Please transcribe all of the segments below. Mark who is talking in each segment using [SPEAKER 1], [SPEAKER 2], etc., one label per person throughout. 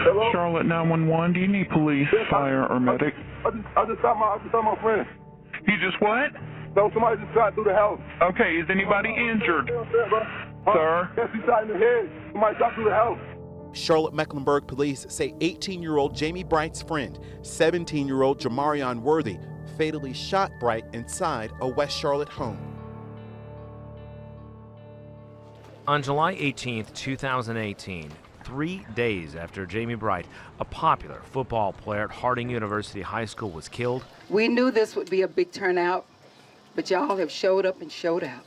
[SPEAKER 1] Hello?
[SPEAKER 2] Charlotte 911, do you need police, fire, or medic?
[SPEAKER 1] I just saw my friend.
[SPEAKER 2] You just what?
[SPEAKER 1] So somebody just shot through the house.
[SPEAKER 2] Okay, is anybody injured? Sir?
[SPEAKER 1] Yes, he shot in the head. Somebody shot through the house.
[SPEAKER 3] Charlotte-Mecklenburg police say 18-year-old Jamie Bright's friend, 17-year-old Jamarion Worthy, fatally shot Bright inside a West Charlotte home.
[SPEAKER 4] On July 18, 2018, 3 days after Jamie Bright, a popular football player at Harding University High School, was killed,
[SPEAKER 5] we knew this would be a big turnout, but y'all have showed up and showed out.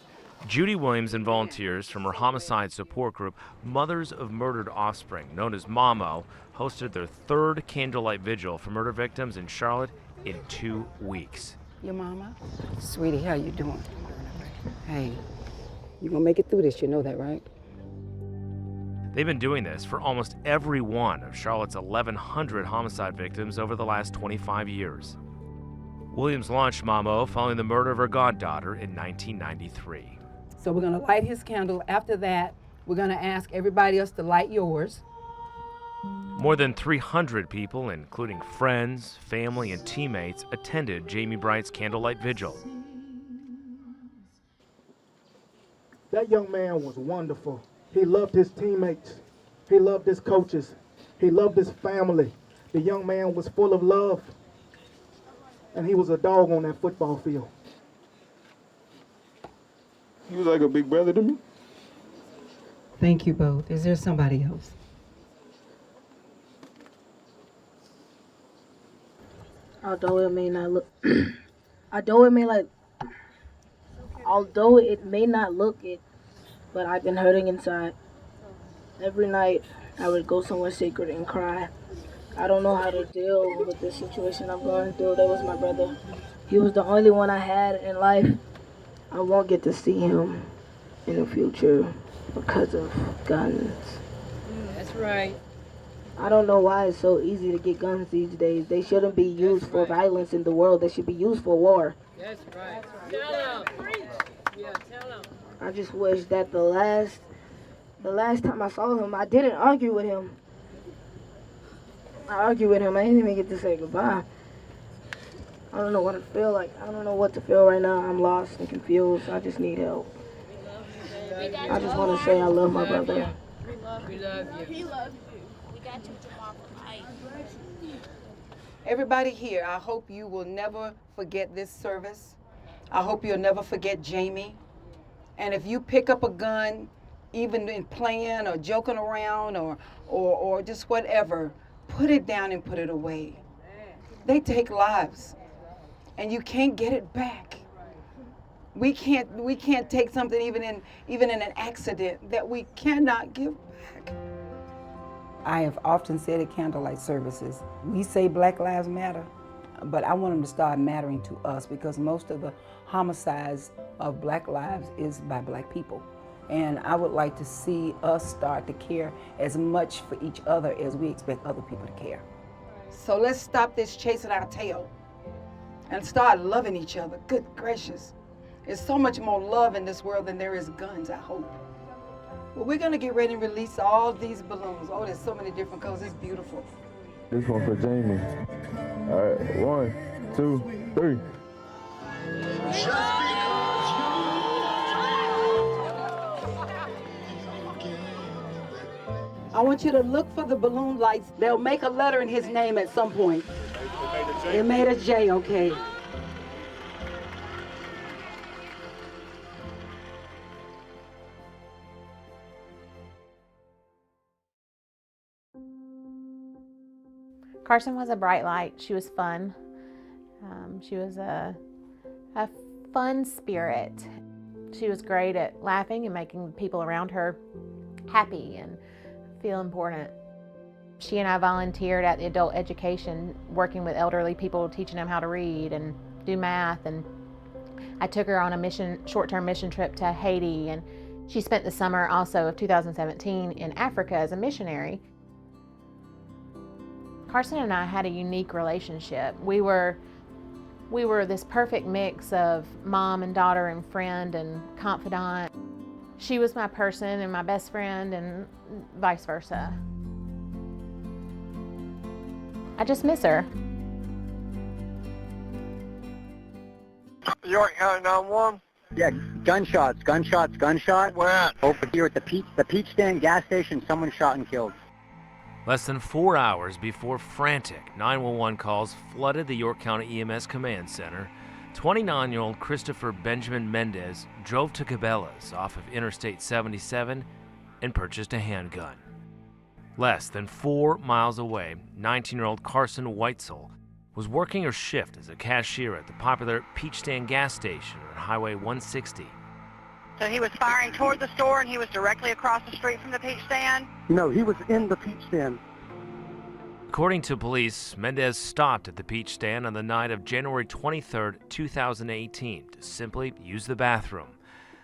[SPEAKER 4] Judy Williams and volunteers from her homicide support group, Mothers of Murdered Offspring, known as MOMO, hosted their third candlelight vigil for murder victims in Charlotte in 2 weeks.
[SPEAKER 5] Your mama? Sweetie, how you doing? Hey, you gonna make it through this, you know that, right?
[SPEAKER 4] They've been doing this for almost every one of Charlotte's 1,100 homicide victims over the last 25 years. Williams launched MOMO following the murder of her goddaughter in 1993.
[SPEAKER 5] So we're gonna light his candle. After that, we're gonna ask everybody else to light yours.
[SPEAKER 4] More than 300 people, including friends, family, and teammates, attended Jamie Bright's candlelight vigil.
[SPEAKER 6] That young man was wonderful. He loved his teammates. He loved his coaches. He loved his family. The young man was full of love. And he was a dog on that football field.
[SPEAKER 1] He was like a big brother to me.
[SPEAKER 5] Thank you both. Is there somebody else?
[SPEAKER 7] Although it may not look it, but I've been hurting inside. Every night I would go somewhere sacred and cry. I don't know how to deal with this situation I'm going through. That was my brother. He was the only one I had in life. I won't get to see him in the future because of guns.
[SPEAKER 5] That's right.
[SPEAKER 7] I don't know why it's so easy to get guns these days. They shouldn't be used for violence in the world. They should be used for war.
[SPEAKER 5] That's right. Tell him. Yeah, tell him.
[SPEAKER 7] I just wish that the last time I saw him, I didn't argue with him. I argued with him. I didn't even get to say goodbye. I don't know what to feel like. I don't know what to feel right now. I'm lost and confused. I just need help. I just want to say I love my brother.
[SPEAKER 5] We love you.
[SPEAKER 8] He loves you. We got you tomorrow for life.
[SPEAKER 5] Everybody here, I hope you will never forget this service. I hope you'll never forget Jamie. And if you pick up a gun, even in playing or joking around or just whatever, put it down and put it away. They take lives, and you can't get it back. We can't take something even in an accident that we cannot give back. I have often said at candlelight services, we say Black Lives Matter, but I want them to start mattering to us because most of the homicides of Black lives is by Black people. And I would like to see us start to care as much for each other as we expect other people to care. So let's stop this chasing our tail and start loving each other. Good gracious. There's so much more love in this world than there is guns, I hope. Well, we're gonna get ready and release all these balloons. Oh, there's so many different colors, it's beautiful.
[SPEAKER 1] This one for Jamie. All right, 1, 2, 3.
[SPEAKER 5] I want you to look for the balloon lights. They'll make a letter in his name at some point. They made a J, okay.
[SPEAKER 9] Carson was a bright light. She was fun. She was a fun spirit. She was great at laughing and making people around her happy and feel important. She and I volunteered at the adult education, working with elderly people, teaching them how to read and do math. And I took her on a short-term mission trip to Haiti, and she spent the summer also of 2017 in Africa as a missionary. Carson and I had a unique relationship. We were this perfect mix of mom and daughter and friend and confidant. She was my person and my best friend and vice versa. I just miss her.
[SPEAKER 10] York County 911?
[SPEAKER 11] Yeah, gunshots.
[SPEAKER 10] Where at?
[SPEAKER 11] Over here at the Peach Stand gas station, someone shot and killed.
[SPEAKER 4] Less than 4 hours before frantic 911 calls flooded the York County EMS Command Center, 29-year-old Christopher Benjamin Mendez drove to Cabela's off of Interstate 77 and purchased a handgun. Less than 4 miles away, 19-year-old Carson Weitzel was working her shift as a cashier at the popular Peach Stand gas station on Highway 160.
[SPEAKER 12] So he was firing toward the store and he was directly across the street from the Peach Stand?
[SPEAKER 11] No, he was in the Peach Stand.
[SPEAKER 4] According to police, Mendez stopped at the Peach Stand on the night of January 23, 2018 to simply use the bathroom.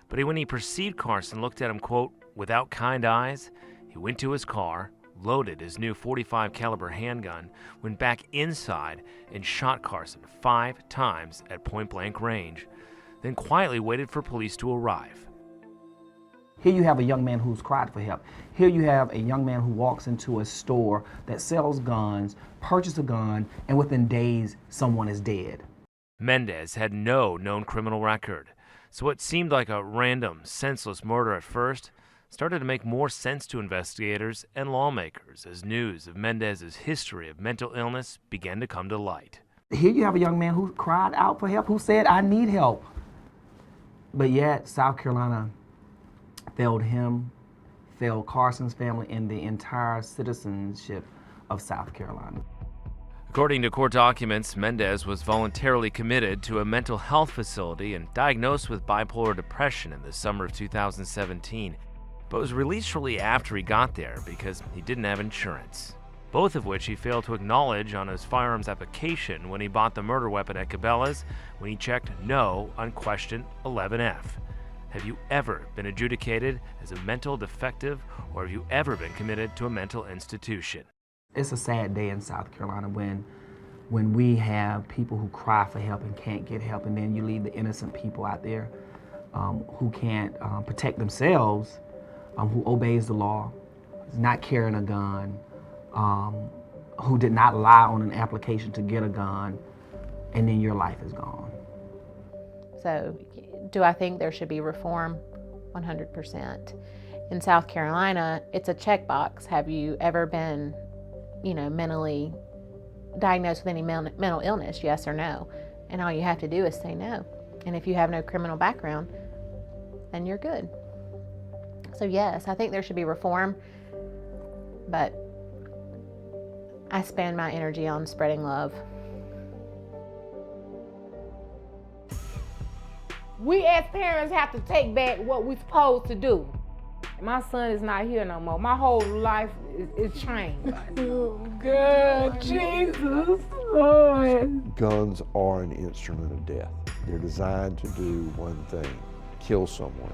[SPEAKER 4] But when he perceived Carson looked at him, quote, without kind eyes, he went to his car, loaded his new .45 caliber handgun, went back inside and shot Carson 5 times at point-blank range, then quietly waited for police to arrive.
[SPEAKER 13] Here you have a young man who's cried for help. Here you have a young man who walks into a store that sells guns, purchases a gun, and within days, someone is dead.
[SPEAKER 4] Mendez had no known criminal record, so what seemed like a random, senseless murder at first started to make more sense to investigators and lawmakers as news of Mendez's history of mental illness began to come to light.
[SPEAKER 13] Here you have a young man who cried out for help, who said, I need help. But yet, South Carolina failed him, failed Carson's family, and the entire citizenship of South Carolina.
[SPEAKER 4] According to court documents, Mendez was voluntarily committed to a mental health facility and diagnosed with bipolar depression in the summer of 2017, but was released shortly after he got there because he didn't have insurance, both of which he failed to acknowledge on his firearms application when he bought the murder weapon at Cabela's when he checked no on question 11F. Have you ever been adjudicated as a mental defective, or have you ever been committed to a mental institution?
[SPEAKER 13] It's a sad day in South Carolina when we have people who cry for help and can't get help, and then you leave the innocent people out there who can't protect themselves, who obeys the law, is not carrying a gun, who did not lie on an application to get a gun, and then your life is gone.
[SPEAKER 9] So, do I think there should be reform? 100%. In South Carolina, it's a checkbox. Have you ever been, mentally diagnosed with any mental illness, yes or no? And all you have to do is say no. And if you have no criminal background, then you're good. So yes, I think there should be reform, but I spend my energy on spreading love.
[SPEAKER 14] We as parents have to take back what we're supposed to do. My son is not here no more. My whole life is changed. Oh, God, Jesus, Lord.
[SPEAKER 15] Guns are an instrument of death. They're designed to do one thing: kill someone.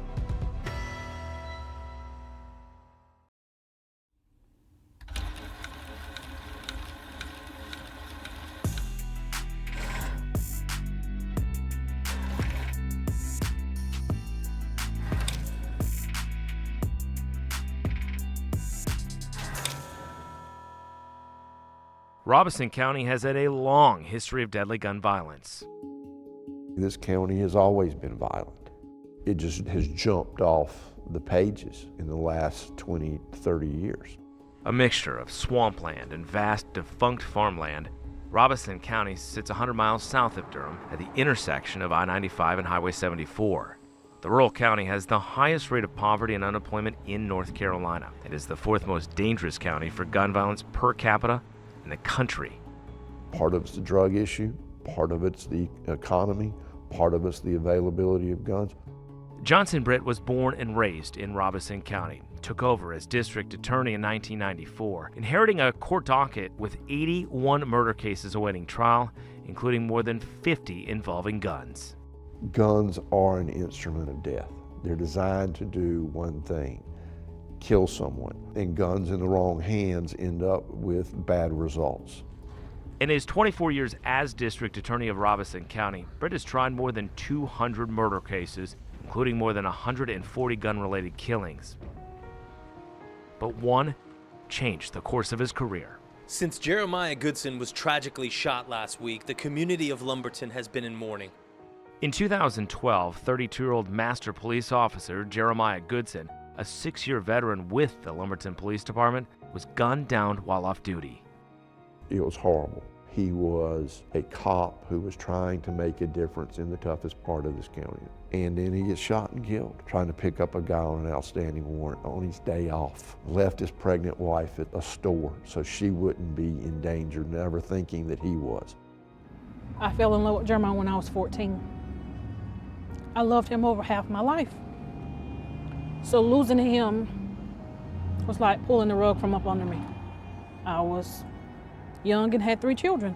[SPEAKER 4] Robeson County has had a long history of deadly gun violence.
[SPEAKER 15] This county has always been violent. It just has jumped off the pages in the last 20, 30 years.
[SPEAKER 4] A mixture of swampland and vast defunct farmland, Robeson County sits 100 miles south of Durham at the intersection of I-95 and Highway 74. The rural county has the highest rate of poverty and unemployment in North Carolina. It is the fourth most dangerous county for gun violence per capita in the country.
[SPEAKER 15] Part of it's the drug issue, part of it's the economy, part of it's the availability of guns.
[SPEAKER 4] Johnson Britt was born and raised in Robeson County, took over as district attorney in 1994, inheriting a court docket with 81 murder cases awaiting trial, including more than 50 involving guns.
[SPEAKER 15] Guns are an instrument of death. They're designed to do one thing: kill someone. And guns in the wrong hands end up with bad results.
[SPEAKER 4] In his 24 years as district attorney of Robeson County, Britt has tried more than 200 murder cases, including more than 140 gun-related killings. But one changed the course of his career.
[SPEAKER 16] Since Jeremiah Goodson was tragically shot last week, the community of Lumberton has been in mourning.
[SPEAKER 4] In 2012, 32-year-old master police officer Jeremiah Goodson, a 6-year veteran with the Lumberton Police Department, was gunned down while off duty.
[SPEAKER 15] It was horrible. He was a cop who was trying to make a difference in the toughest part of this county. And then he gets shot and killed, trying to pick up a guy on an outstanding warrant on his day off. Left his pregnant wife at a store so she wouldn't be in danger, never thinking that he was.
[SPEAKER 17] I fell in love with Jeremiah when I was 14. I loved him over half my life. So losing him was like pulling the rug from up under me. I was young and had 3 children.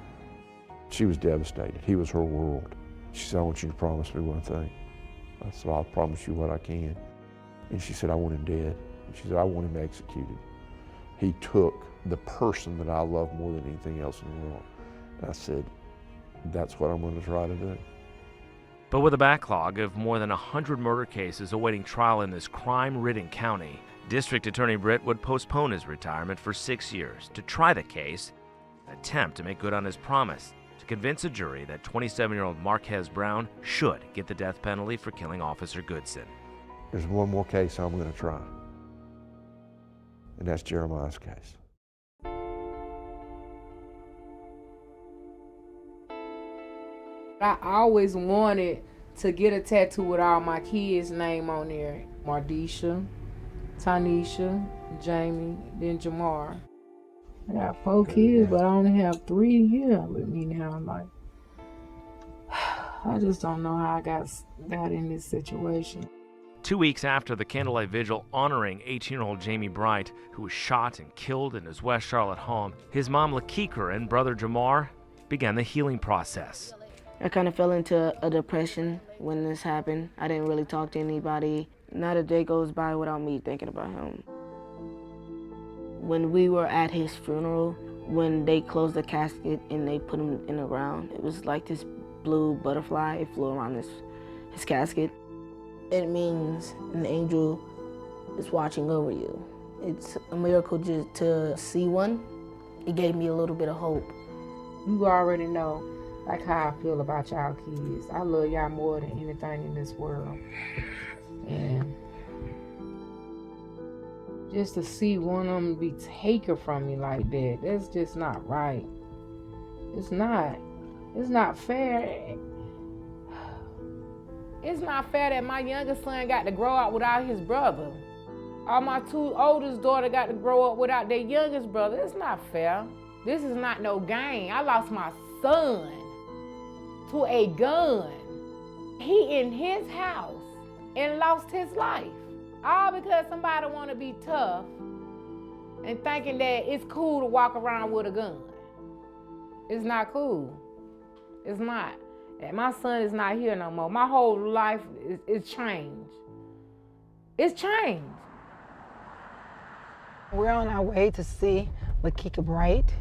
[SPEAKER 15] She was devastated. He was her world. She said, I want you to promise me one thing. I said, I'll promise you what I can. And she said, I want him dead. And she said, I want him executed. He took the person that I love more than anything else in the world. And I said, that's what I'm going to try to do.
[SPEAKER 4] But with a backlog of more than 100 murder cases awaiting trial in this crime-ridden county, District Attorney Britt would postpone his retirement for 6 years to try the case, an attempt to make good on his promise to convince a jury that 27-year-old Marquez Brown should get the death penalty for killing Officer Goodson.
[SPEAKER 15] There's one more case I'm going to try, and that's Jeremiah's case.
[SPEAKER 14] I always wanted to get a tattoo with all my kids' name on there. Mardisha, Tanisha, Jamie, then Jamar. I got 4 kids, but I only have 3 here with me now. I'm like, I just don't know how I got in this situation.
[SPEAKER 4] 2 weeks after the candlelight vigil honoring 18-year-old Jamie Bright, who was shot and killed in his West Charlotte home, his mom Lakikra and brother Jamar began the healing process.
[SPEAKER 7] I kind of fell into a depression when this happened. I didn't really talk to anybody. Not a day goes by without me thinking about him. When we were at his funeral, when they closed the casket and they put him in the ground, it was like this blue butterfly. It flew around his casket. It means an angel is watching over you. It's a miracle just to see one. It gave me a little bit of hope.
[SPEAKER 14] You already know like how I feel about y'all kids. I love y'all more than anything in this world. And just to see one of them be taken from me like that, that's just not right. It's not fair. It's not fair that my youngest son got to grow up without his brother. Or my 2 oldest daughters got to grow up without their youngest brother. It's not fair. This is not no game. I lost my son to a gun. He in his house and lost his life. All because somebody want to be tough and thinking that it's cool to walk around with a gun. It's not cool. It's not. And my son is not here no more. My whole life is changed. It's changed.
[SPEAKER 5] We're on our way to see Lakikra Bright.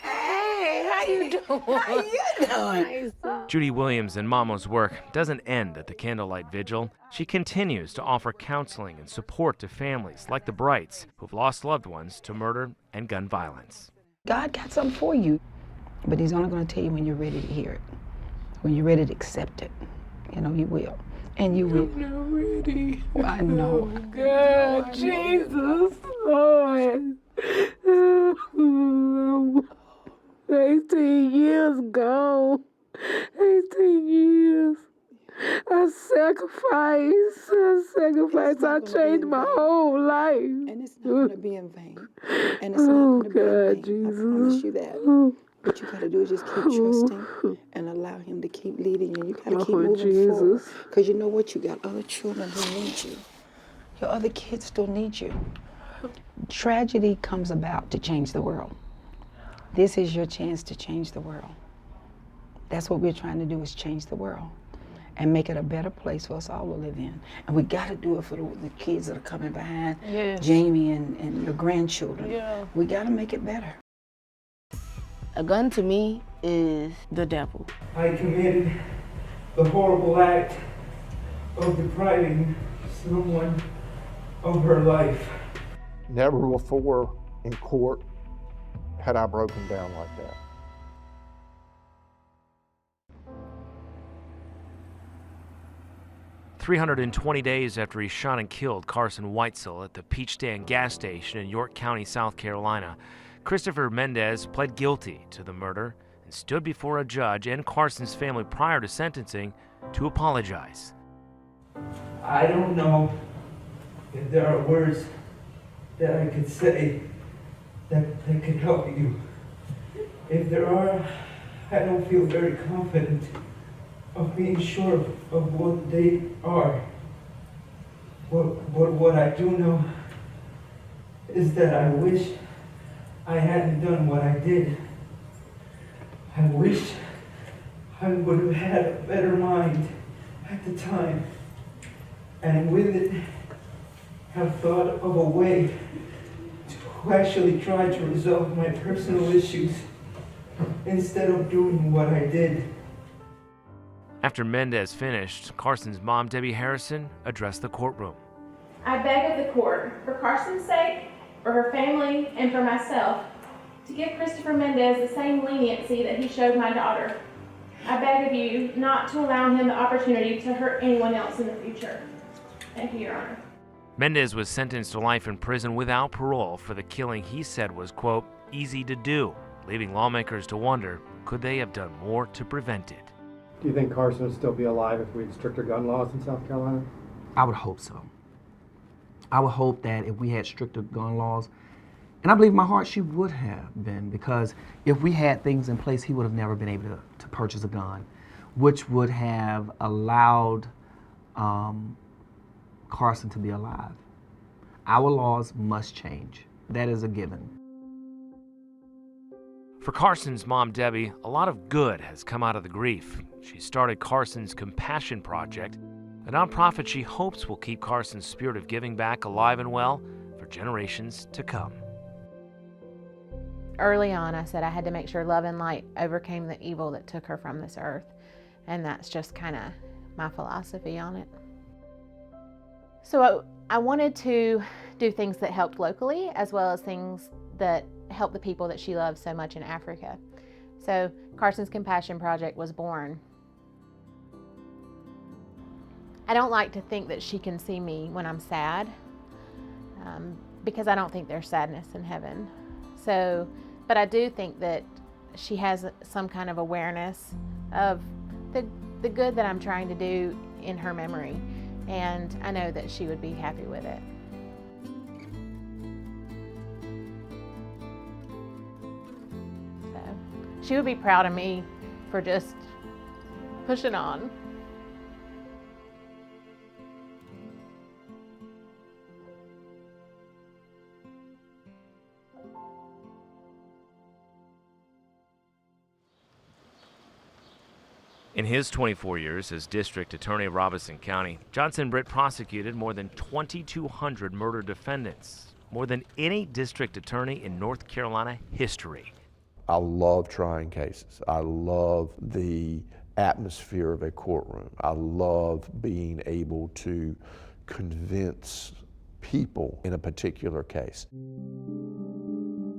[SPEAKER 5] Hey, how you doing? How you doing?
[SPEAKER 4] Judy Williams and Mamo's work doesn't end at the candlelight vigil. She continues to offer counseling and support to families like the Brights who've lost loved ones to murder and gun violence.
[SPEAKER 5] God got something for you, but he's only going to tell you when you're ready to hear it, when you're ready to accept it. You know, you will. And you will.
[SPEAKER 14] I'm not ready.
[SPEAKER 5] Well, I know.
[SPEAKER 14] Oh, God, Jesus, Lord. 18 years ago. 18 years. I sacrificed. I changed my whole life.
[SPEAKER 5] And it's not going to be in vain. And it's not going to be in vain.
[SPEAKER 14] Jesus.
[SPEAKER 5] I promise you that. What you got to do is just keep trusting and allow him to keep leading you. You got to keep moving forward. Because you know what? You got other children who need you. Your other kids still need you. Tragedy comes about to change the world. This is your chance to change the world. That's what we're trying to do, is change the world and make it a better place for us all to live in. And we got to do it for the kids that are coming behind, Jamie and your grandchildren.
[SPEAKER 7] Yeah.
[SPEAKER 5] We got to make it better.
[SPEAKER 7] A gun to me is the devil.
[SPEAKER 18] I committed the horrible act of depriving someone of her life.
[SPEAKER 15] Never before in court
[SPEAKER 19] had I broken down like that.
[SPEAKER 4] "320 days after he shot and killed Carson Weitzel at the Peach Stand gas station in York County, South Carolina, Christopher Mendez pled guilty to the murder and stood before a judge and Carson's family prior to sentencing to apologize.
[SPEAKER 18] I don't know if there are words that I could say that could help you. If there are, I don't feel very confident of being sure of what they are. But what I do know is that I wish I hadn't done what I did. I wish I would have had a better mind at the time, and with it have thought of a way to actually try to resolve my personal issues instead of doing what I did.
[SPEAKER 4] After Mendez finished, Carson's mom, Debbie Harrison, addressed the courtroom.
[SPEAKER 9] I beg of the court, for Carson's sake, for her family, and for myself, to give Christopher Mendez the same leniency that he showed my daughter. I beg of you not to allow him the opportunity to hurt anyone else in the future. Thank you, Your Honor.
[SPEAKER 4] Mendez was sentenced to life in prison without parole for the killing he said was, quote, easy to do, leaving lawmakers to wonder, could they have done more to prevent it?
[SPEAKER 20] Do you think Carson would still be alive if we had stricter gun laws in South Carolina?
[SPEAKER 13] I would hope so. I would hope that if we had stricter gun laws, and I believe in my heart she would have been, because if we had things in place, he would have never been able to purchase a gun, which would have allowed Carson to be alive. Our laws must change. That is a given.
[SPEAKER 4] For Carson's mom, Debbie, a lot of good has come out of the grief. She started Carson's Compassion Project, a nonprofit she hopes will keep Carson's spirit of giving back alive and well for generations to come.
[SPEAKER 9] Early on, I said I had to make sure love and light overcame the evil that took her from this earth. And that's just kind of my philosophy on it. So I wanted to do things that helped locally, as well as things that help the people that she loves so much in Africa. So Carson's Compassion Project was born. I don't like to think that she can see me when I'm sad, because I don't think there's sadness in heaven. So, but I do think that she has some kind of awareness of the good that I'm trying to do in her memory, and I know that she would be happy with it. She would be proud of me for just pushing on.
[SPEAKER 4] In his 24 years as District Attorney of Robeson County, Johnson Britt prosecuted more than 2,200 murder defendants, more than any district attorney in North Carolina history.
[SPEAKER 15] I love trying cases. I love the atmosphere of a courtroom. I love being able to convince people in a particular case.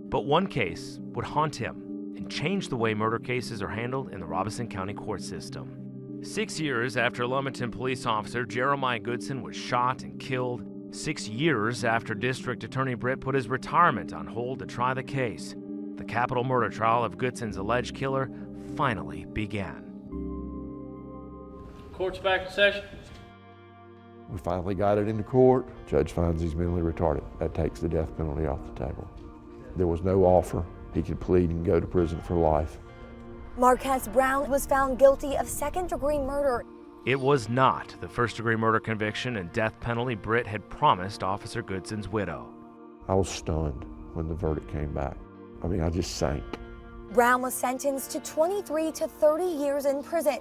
[SPEAKER 4] But one case would haunt him and change the way murder cases are handled in the Robeson County court system. 6 years after Lumberton police officer Jeremiah Goodson was shot and killed, 6 years after District Attorney Britt put his retirement on hold to try the case, the capital murder trial of Goodson's alleged killer finally began.
[SPEAKER 21] Court's back in session.
[SPEAKER 15] We finally got it into court. Judge finds he's mentally retarded. That takes the death penalty off the table. There was no offer. He could plead and go to prison for life.
[SPEAKER 22] Marquez Brown was found guilty of second-degree murder.
[SPEAKER 4] It was not the first-degree murder conviction and death penalty Britt had promised Officer Goodson's widow.
[SPEAKER 15] I was stunned when the verdict came back. I mean, I just sank.
[SPEAKER 22] Brown was sentenced to 23 to 30 years in prison.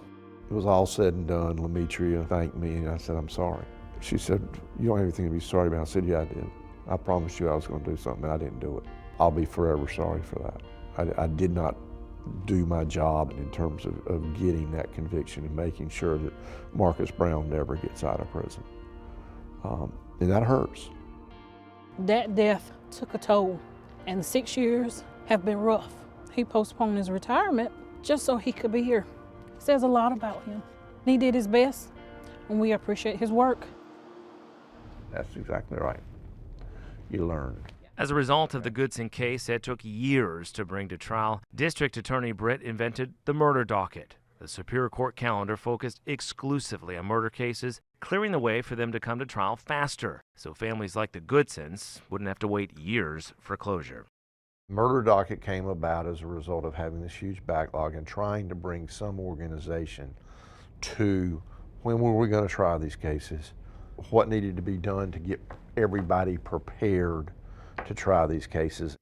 [SPEAKER 15] It was all said and done. Lemetria thanked me, and I said, I'm sorry. She said, you don't have anything to be sorry about. I said, yeah, I did. I promised you I was going to do something, and I didn't do it. I'll be forever sorry for that. I did not do my job in terms of getting that conviction and making sure that Marcus Brown never gets out of prison. And that hurts.
[SPEAKER 17] That death took a toll, and 6 years have been rough. He postponed his retirement just so he could be here. It says a lot about him. He did his best, and we appreciate his work.
[SPEAKER 15] That's exactly right. You learn.
[SPEAKER 4] As a result of the Goodson case that took years to bring to trial, District Attorney Britt invented the murder docket. The Superior Court calendar focused exclusively on murder cases, clearing the way for them to come to trial faster, so families like the Goodsons wouldn't have to wait years for closure.
[SPEAKER 15] Murder docket came about as a result of having this huge backlog and trying to bring some organization to when were we going to try these cases, what needed to be done to get everybody prepared to try these cases.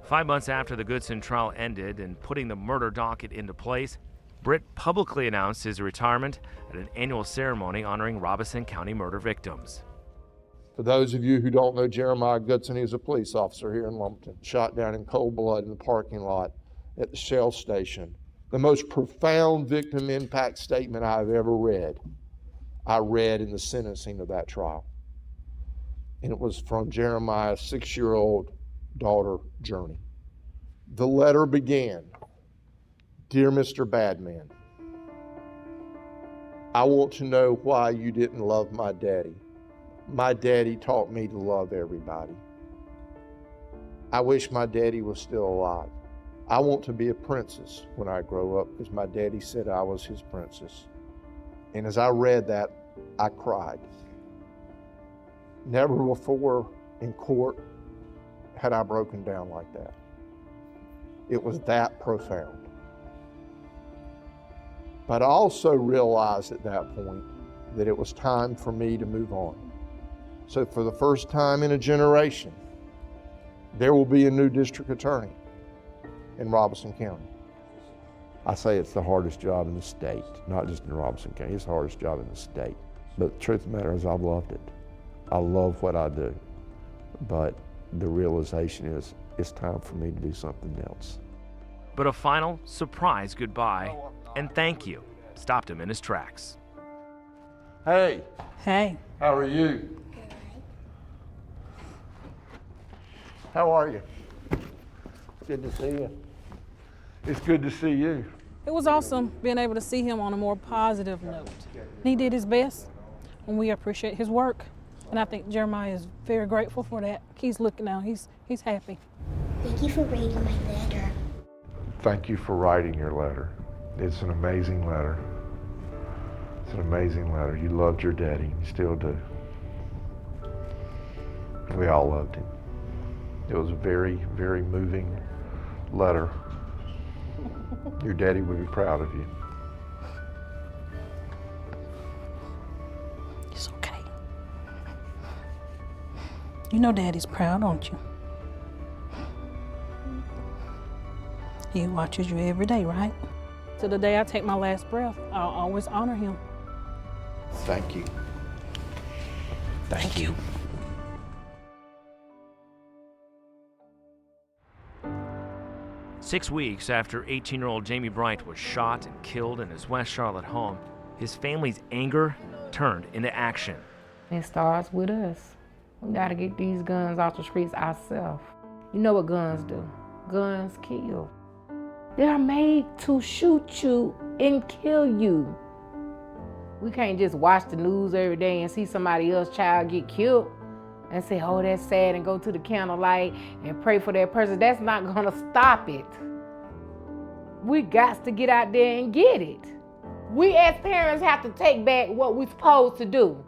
[SPEAKER 4] 5 months after the Goodson trial ended and putting the murder docket into place, Britt publicly announced his retirement at an annual ceremony honoring Robeson County murder victims.
[SPEAKER 15] For those of you who don't know Jeremiah Goodson, he was a police officer here in Lumberton, shot down in cold blood in the parking lot at the Shell station. The most profound victim impact statement I've ever read, I read in the sentencing of that trial. And it was from Jeremiah's 6-year-old daughter, Journey. The letter began, "Dear Mr. Badman, I want to know why you didn't love my daddy. My daddy taught me to love everybody. I wish my daddy was still alive. I want to be a princess when I grow up because my daddy said I was his princess." And as I read that, I cried. Never before in court had I broken down like that. It was that profound. But I also realized at that point that it was time for me to move on. So for the first time in a generation, there will be a new district attorney in Robeson County. I say it's the hardest job in the state, not just in Robeson County, it's the hardest job in the state. But the truth of the matter is I've loved it. I love what I do, but the realization is it's time for me to do something else.
[SPEAKER 4] But a final surprise goodbye and thank you stopped him in his tracks.
[SPEAKER 15] Hey.
[SPEAKER 17] Hey.
[SPEAKER 15] How are you? How are you? Good to see you. It's good to see you.
[SPEAKER 17] It was awesome being able to see him on a more positive note. He did his best, and we appreciate his work. And I think Jeremiah is very grateful for that. He's looking now, he's happy.
[SPEAKER 19] Thank you for reading my letter.
[SPEAKER 15] Thank you for writing your letter. It's an amazing letter. It's an amazing letter. You loved your daddy, you still do. We all loved him. It was a very, very moving letter. Your daddy would be proud of you.
[SPEAKER 17] It's okay. You know Daddy's proud, don't you? He watches you every day, right? To the day I take my last breath, I'll always honor him.
[SPEAKER 15] Thank you.
[SPEAKER 17] Thank you.
[SPEAKER 4] Six weeks after 18-year-old Jamie Bright was shot and killed in his West Charlotte home, his family's anger turned into action.
[SPEAKER 14] It starts with us. We gotta get these guns off the streets ourselves. You know what guns do? Guns kill. They're made to shoot you and kill you. We can't just watch the news every day and see somebody else's child get killed and say, oh, that's sad, and go to the candlelight and pray for that person. That's not gonna stop it. We got to get out there and get it. We as parents have to take back what we're supposed to do.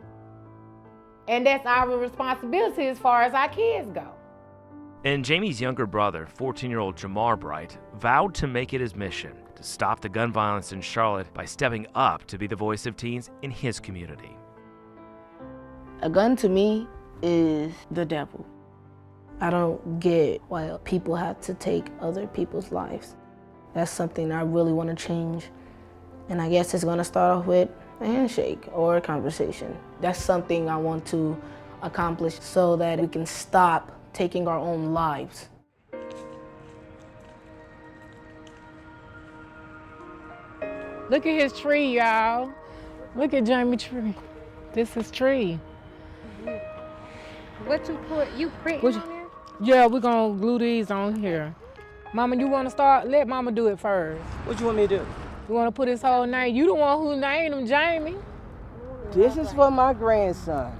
[SPEAKER 14] And that's our responsibility as far as our kids go.
[SPEAKER 4] And Jamie's younger brother, 14-year-old Jamar Bright, vowed to make it his mission to stop the gun violence in Charlotte by stepping up to be the voice of teens in his community.
[SPEAKER 7] A gun to me is the devil. I don't get why people have to take other people's lives. That's something I really want to change. And I guess it's going to start off with a handshake or a conversation. That's something I want to accomplish so that we can stop taking our own lives.
[SPEAKER 14] Look at his tree, y'all. Look at Jamie's tree. This is tree.
[SPEAKER 8] What you put? You print on there?
[SPEAKER 14] Yeah, we're gonna glue these on here. Mama, you wanna start? Let Mama do it first.
[SPEAKER 2] What you want me to do?
[SPEAKER 14] You wanna put his whole name? You the one who named him Jamie.
[SPEAKER 2] This is for my grandson.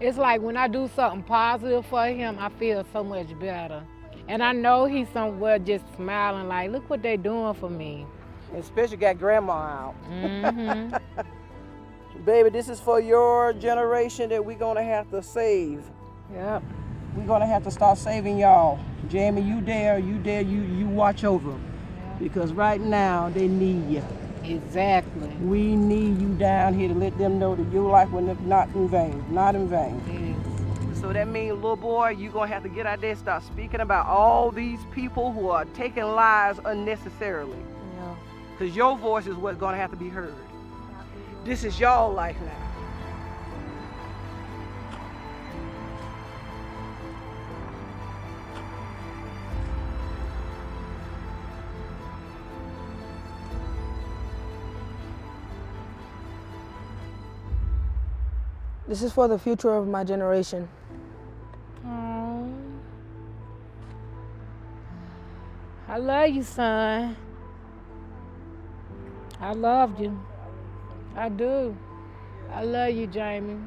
[SPEAKER 14] It's like when I do something positive for him, I feel so much better. And I know he's somewhere just smiling like, look what they doing for me.
[SPEAKER 2] Especially got grandma out.
[SPEAKER 14] Mm-hmm.
[SPEAKER 2] Baby, this is for your generation that we're gonna have to save.
[SPEAKER 14] Yep.
[SPEAKER 2] We're gonna have to start saving y'all. Jamie, you watch over them. Because right now, they need you.
[SPEAKER 14] Exactly.
[SPEAKER 2] We need you down here to let them know that your life was not in vain, not in vain.
[SPEAKER 14] Yes.
[SPEAKER 2] So that means, little boy, you're gonna have to get out there and start speaking about all these people who are taking lives unnecessarily.
[SPEAKER 14] Yeah.
[SPEAKER 2] Because your voice is what's gonna have to be heard. This is y'all life now.
[SPEAKER 7] This is for the future of my generation.
[SPEAKER 14] Oh. I love you, son. I loved you. I do. I love you, Jamie.